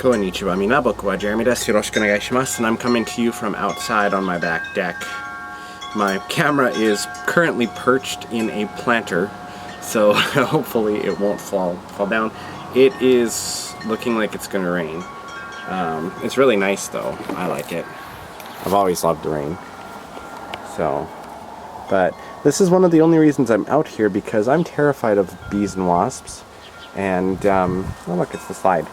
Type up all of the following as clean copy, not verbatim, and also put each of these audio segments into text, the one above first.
Konnichiwa, minaboku wa Jeremy desu. Yoroshiku onegaishimasu. And I'm coming to you from outside on my back deck. My camera is currently perched in a planter, so hopefully it won't fall down. It is looking like it's gonna rain. It's really nice though. I like it. I've always loved the rain. So, but this is one of the only reasons I'm out here, because I'm terrified of bees and wasps. And oh look, it's the slide.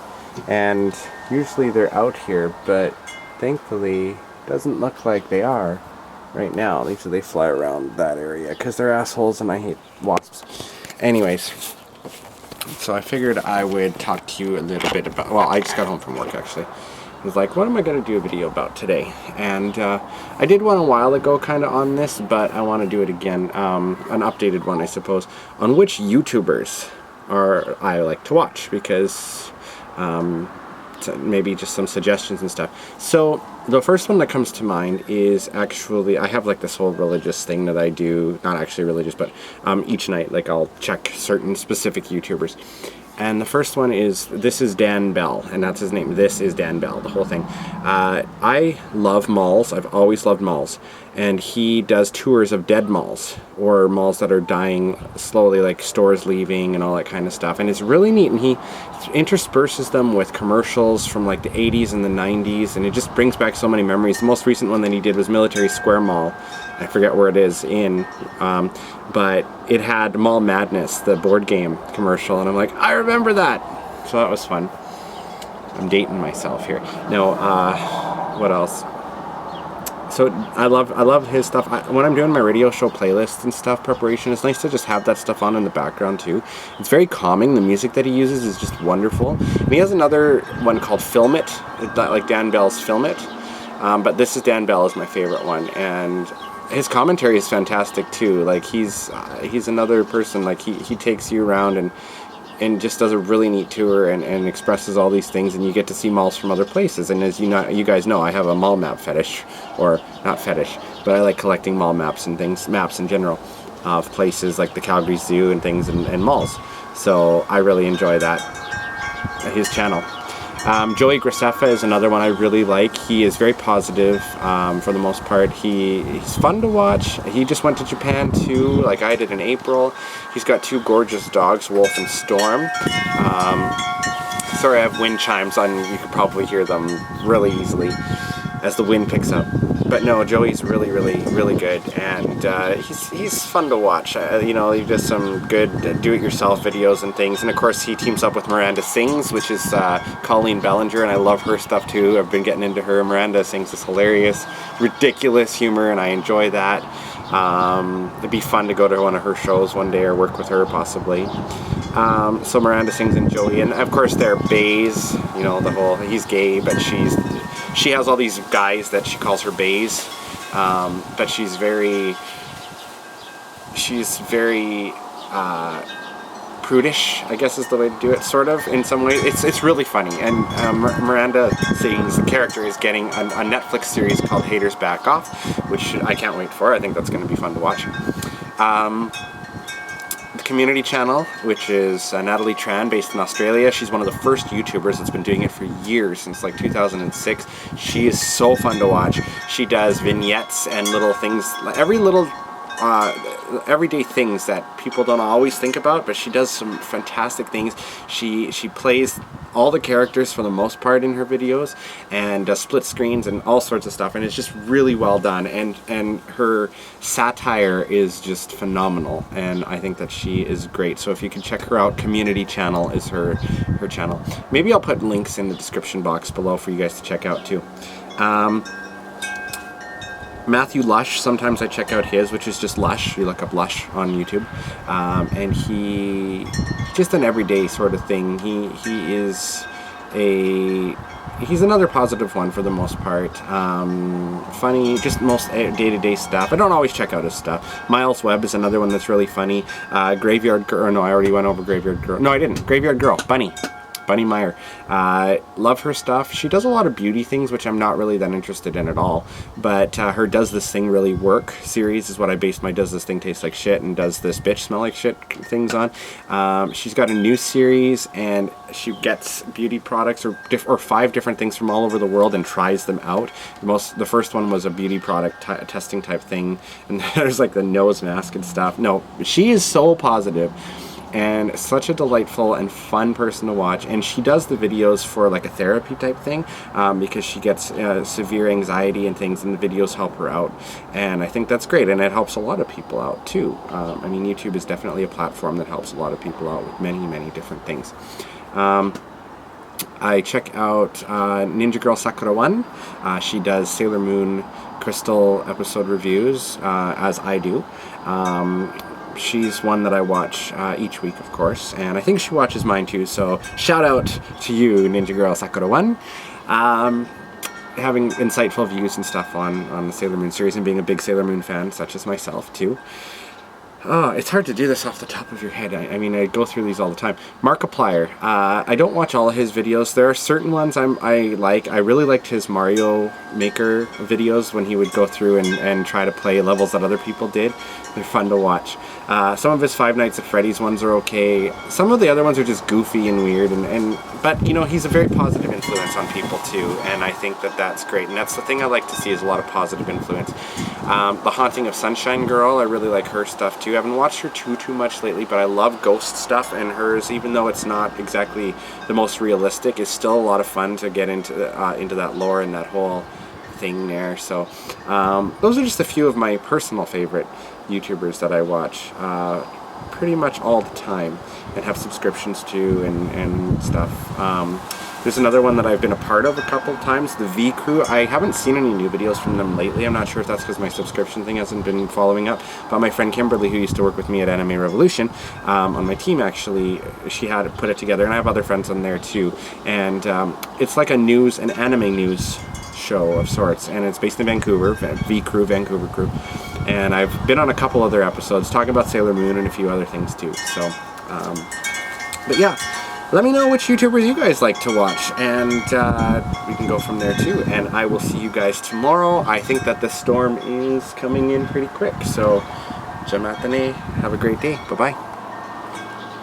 And usually they're out here, but thankfully it doesn't look like they are right now. Usually they fly around that area because they're assholes and I hate wasps. Anyways, so I figured I would talk to you a little bit about, well, I just got home from work actually. I was like, what am I going to do a video about today? And I did one a while ago kind of on this, but I want to do it again, an updated one I suppose, on which YouTubers I like to watch, because maybe just some suggestions and stuff. So the first one that comes to mind is actually, I have like this whole religious thing that I do, not actually religious, but each night like I'll check certain specific YouTubers. And the first one is, this is Dan Bell, and that's his name. This is Dan Bell, the whole thing. I love malls. I've always loved malls. And he does tours of dead malls, or malls that are dying slowly, like stores leaving and all that kind of stuff. And it's really neat, and he intersperses them with commercials from like the 80s and the 90s, and it just brings back so many memories. The most recent one that he did was Military Square Mall. I forget where it is in, but it had Mall Madness, the board game commercial, and I'm like, I remember that! So that was fun. I'm dating myself here. No, what else? So I love his stuff. When I'm doing my radio show playlists and stuff preparation, it's nice to just have that stuff on in the background too. It's very calming. The music that he uses is just wonderful. And he has another one called Film It, like Dan Bell's Film It. But this is Dan Bell is my favorite one, and his commentary is fantastic too. Like he's another person. Like he takes you around and just does a really neat tour and expresses all these things, and you get to see malls from other places. And as you guys know, I have a mall map fetish, or not fetish, but I like collecting mall maps and things, maps in general, of places like the Calgary Zoo and things, and malls. So I really enjoy that, his channel. Joey Graceffa is another one I really like. He is very positive for the most part. He's fun to watch. He just went to Japan too, like I did in April. He's got two gorgeous dogs, Wolf and Storm. Sorry, I have wind chimes on. You could probably hear them really easily as the wind picks up. But no, Joey's really good, and he's fun to watch. You know, he does some good do-it-yourself videos and things, and of course he teams up with Miranda Sings, which is Colleen Bellinger, and I love her stuff too. I've been getting into her. Miranda Sings is hilarious, ridiculous humor, and I enjoy that. It'd be fun to go to one of her shows one day or work with her possibly. So Miranda Sings and Joey, and of course they're bays. You know, the whole, he's gay, but she has all these guys that she calls her bays, but she's very prudish, I guess is the way to do it, sort of, in some ways. It's really funny, and Miranda Sings, the character, is getting a Netflix series called Haters Back Off, which I can't wait for. I think that's going to be fun to watch. The Community Channel, which is Natalie Tran, based in Australia. She's one of the first YouTubers that's been doing it for years, since like 2006. She is so fun to watch. She does vignettes and little things, everyday things that people don't always think about, but she does some fantastic things. She plays all the characters for the most part in her videos, and does split screens and all sorts of stuff, and it's just really well done, and her satire is just phenomenal, and I think that she is great. So if you can check her out, Community Channel is her channel. Maybe I'll put links in the description box below for you guys to check out too. Matthew Lush, sometimes I check out his, which is just Lush. You look up Lush on YouTube, and he just an everyday sort of thing. He's another positive one for the most part. Funny, just most day-to-day stuff. I don't always check out his stuff. Miles Webb is another one that's really funny. Graveyard Girl. No, I already went over Graveyard Girl. No, I didn't. Graveyard Girl. Bunny. Bunny Meyer. Love her stuff. She does a lot of beauty things, which I'm not really that interested in at all. But her Does This Thing Really Work series is what I based my Does This Thing Taste Like Shit and Does This Bitch Smell Like Shit things on. She's got a new series, and she gets beauty products or 5 different things from all over the world and tries them out. The first one was a beauty product testing type thing, and there's like the nose mask and stuff. No, she is so positive and such a delightful and fun person to watch, and she does the videos for like a therapy type thing, because she gets severe anxiety and things, and the videos help her out, and I think that's great, and it helps a lot of people out too. I mean, YouTube is definitely a platform that helps a lot of people out with many different things. I check out Ninja Girl Sakura 1. She does Sailor Moon Crystal episode reviews, as I do. She's one that I watch each week, of course, and I think she watches mine too, so shout out to you, Ninja Girl Sakura 1. Having insightful views and stuff on the Sailor Moon series, and being a big Sailor Moon fan, such as myself too. Oh, it's hard to do this off the top of your head. I mean, I go through these all the time. Markiplier. I don't watch all of his videos. There are certain ones I like. I really liked his Mario Maker videos when he would go through and try to play levels that other people did. They're fun to watch. Some of his Five Nights at Freddy's ones are okay. Some of the other ones are just goofy and weird, but you know, he's a very positive influence on people too, and I think that that's great, and that's the thing I like to see, is a lot of positive influence. The Haunting of Sunshine Girl, I really like her stuff too. I haven't watched her too much lately, but I love ghost stuff, and hers, even though it's not exactly the most realistic, is still a lot of fun to get into that lore and that whole thing there. So those are just a few of my personal favorite YouTubers that I watch pretty much all the time and have subscriptions to and stuff. There's another one that I've been a part of a couple of times, the V Crew. I haven't seen any new videos from them lately. I'm not sure if that's because my subscription thing hasn't been following up, but my friend Kimberly, who used to work with me at Anime Revolution, on my team actually, she had put it together, and I have other friends on there too, and it's like an anime news show of sorts, and it's based in Vancouver, V Crew, Vancouver Crew, and I've been on a couple other episodes talking about Sailor Moon and a few other things too, so, but yeah, let me know which YouTubers you guys like to watch, and we can go from there too, and I will see you guys tomorrow. I think that the storm is coming in pretty quick, so, Jamatane, have a great day, bye-bye.